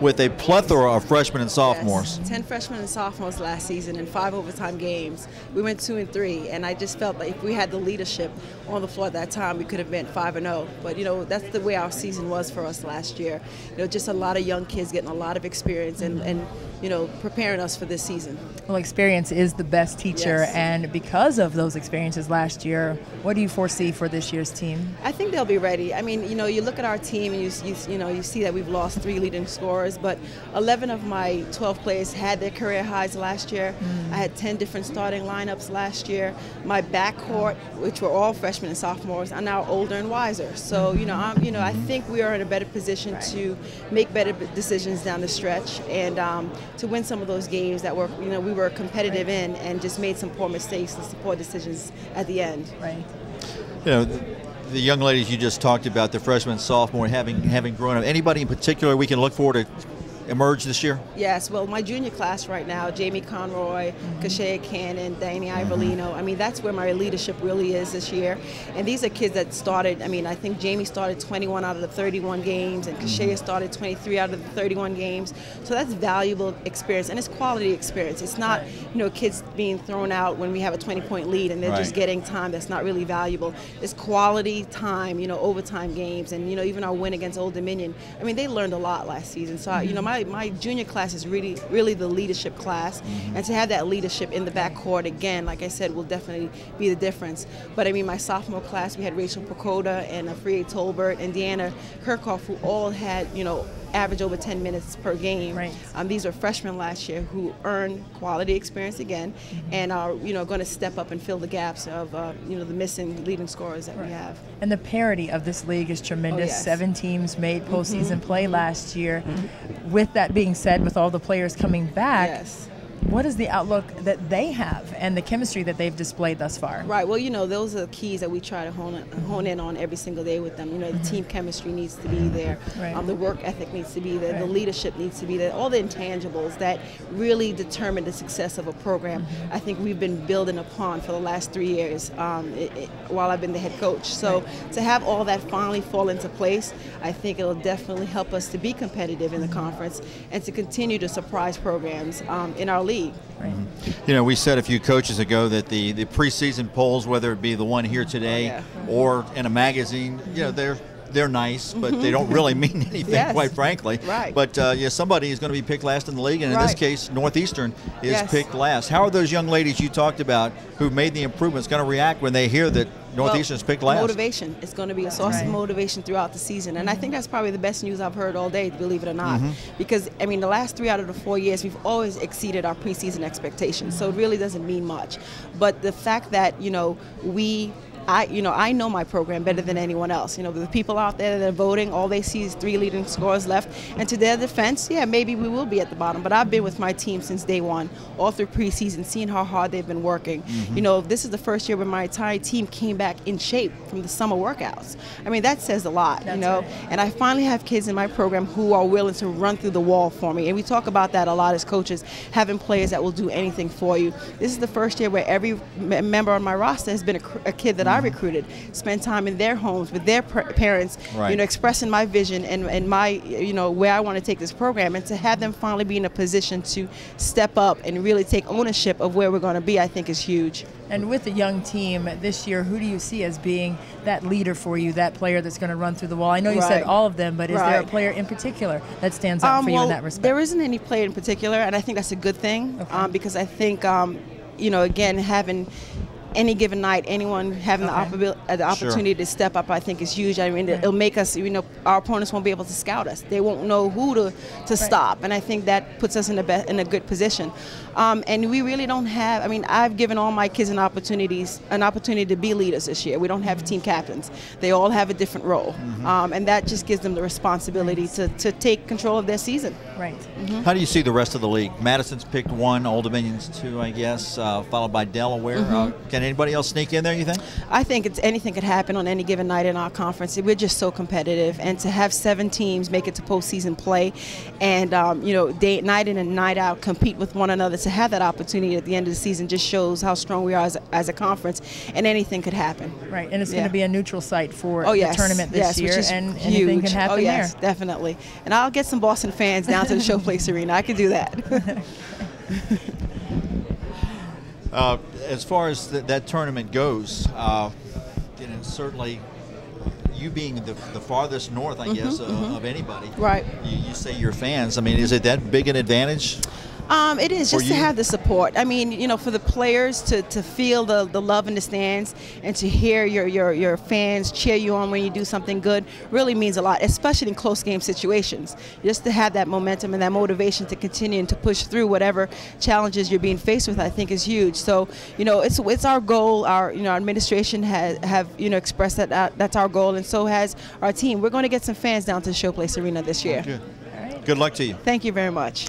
with a plethora of freshmen and sophomores. Yes, 10 freshmen and sophomores last season in 5 overtime games. We went 2-3, and I just felt like if we had the leadership on the floor at that time, we could have been 5-0. But that's the way our season was for us last year. Just a lot of young kids getting a lot of experience and preparing us for this season. Well, experience is the best teacher, yes. And because of those experiences last year, what do you foresee for this year's team? I think they'll be ready. I mean, you look at our team and you see that we've lost 3 leading scorers, but 11 of my 12 players had their career highs last year. I had 10 different starting lineups last year. My backcourt, which were all freshmen and sophomores, are now older and wiser. So, I think we are in a better position to make better decisions down the stretch and to win some of those games that we were competitive in and just made some poor mistakes and some poor decisions at the end. Right. The young ladies you just talked about, the freshmen and sophomore, having grown up, anybody in particular we can look forward to emerge this year? Yes, well, my junior class right now, Jamie Conroy, CAA Cannon, Daynia Ivolino, I mean, that's where my leadership really is this year. And these are kids that started, I think Jamie started 21 out of the 31 games, and CAA started 23 out of the 31 games. So that's valuable experience, and it's quality experience. It's not, kids being thrown out when we have a 20-point lead and they're just getting time that's not really valuable. It's quality time, overtime games, and, even our win against Old Dominion. I mean, they learned a lot last season. So, my junior class is really the leadership class, and to have that leadership in the backcourt again, like I said, will definitely be the difference. But I mean, my sophomore class, we had Rachel Pacoda and Freya Tolbert and Deanna Kirchhoff, who all had average over 10 minutes per game. Right. These are freshmen last year who earned quality experience again, and are going to step up and fill the gaps of the missing leading scorers that we have. And the parity of this league is tremendous. Oh, yes. 7 teams made postseason play last year. With that being said, with all the players coming back, Yes. what is the outlook that they have and the chemistry that they've displayed thus far? Right. Well, those are the keys that we try to hone in on every single day with them. The team chemistry needs to be there. Right. The work ethic needs to be there. Right. The leadership needs to be there. All the intangibles that really determine the success of a program, I think we've been building upon for the last 3 years while I've been the head coach. So to have all that finally fall into place, I think it'll definitely help us to be competitive in the conference and to continue to surprise programs in our league. Right. We said a few coaches ago that the preseason polls, whether it be the one here today or in a magazine, they're nice, but they don't really mean anything, quite frankly. Right. But somebody is going to be picked last in the league, and in this case, Northeastern is picked last. How are those young ladies you talked about who made the improvements going to react when they hear that Northeastern is picked last? Motivation. It's going to be a source of motivation throughout the season. And I think that's probably the best news I've heard all day, believe it or not. Because, the last 3 out of the 4 years, we've always exceeded our preseason expectations. So it really doesn't mean much. But the fact that, I know my program better than anyone else. The people out there that are voting, all they see is 3 leading scorers left. And to their defense, maybe we will be at the bottom. But I've been with my team since day one, all through preseason, seeing how hard they've been working. This is the first year where my entire team came back in shape from the summer workouts. That says a lot, That's right. And I finally have kids in my program who are willing to run through the wall for me. And we talk about that a lot as coaches, having players that will do anything for you. This is the first year where every member on my roster has been a kid that I recruited, spend time in their homes with their parents, expressing my vision and my, where I want to take this program, and to have them finally be in a position to step up and really take ownership of where we're going to be, I think is huge. And with the young team this year, who do you see as being that leader for you, that player that's going to run through the wall? I know you said all of them, but is there a player in particular that stands out for you in that respect? There isn't any player in particular, and I think that's a good thing, because I think, again, having any given night, anyone having the opportunity to step up, I think is huge. It'll make us, our opponents won't be able to scout us. They won't know who to stop, and I think that puts us in a good position. And we really don't have, I've given all my kids an opportunity to be leaders this year. We don't have team captains. They all have a different role, and that just gives them the responsibility to take control of their season. Right. How do you see the rest of the league? Madison's picked 1, Old Dominion's 2, I guess, followed by Delaware. Can anybody else sneak in there, you think? I think anything could happen on any given night in our conference. We're just so competitive, and to have 7 teams make it to postseason play, and you know, night in and night out compete with one another, to have that opportunity at the end of the season just shows how strong we are as a conference, and anything could happen. Right, and it's going to be a neutral site for the tournament this year, and anything can happen there. Definitely. And I'll get some Boston fans down to the Showplace Arena. I can do that. As far as that tournament goes, you know, certainly you being the farthest north, I guess, of anybody. Right. You say your fans. I mean, is it that big an advantage? It is, just to have the support. I mean, you know, for the players to feel the love in the stands, and to hear your fans cheer you on when you do something good really means a lot, especially in close game situations. Just to have that momentum and that motivation to continue and to push through whatever challenges you're being faced with, I think is huge. So, you know, it's our goal. Our administration have expressed that that's our goal, and so has our team. We're going to get some fans down to the Showplace Arena this year. Good luck to you. Thank you very much.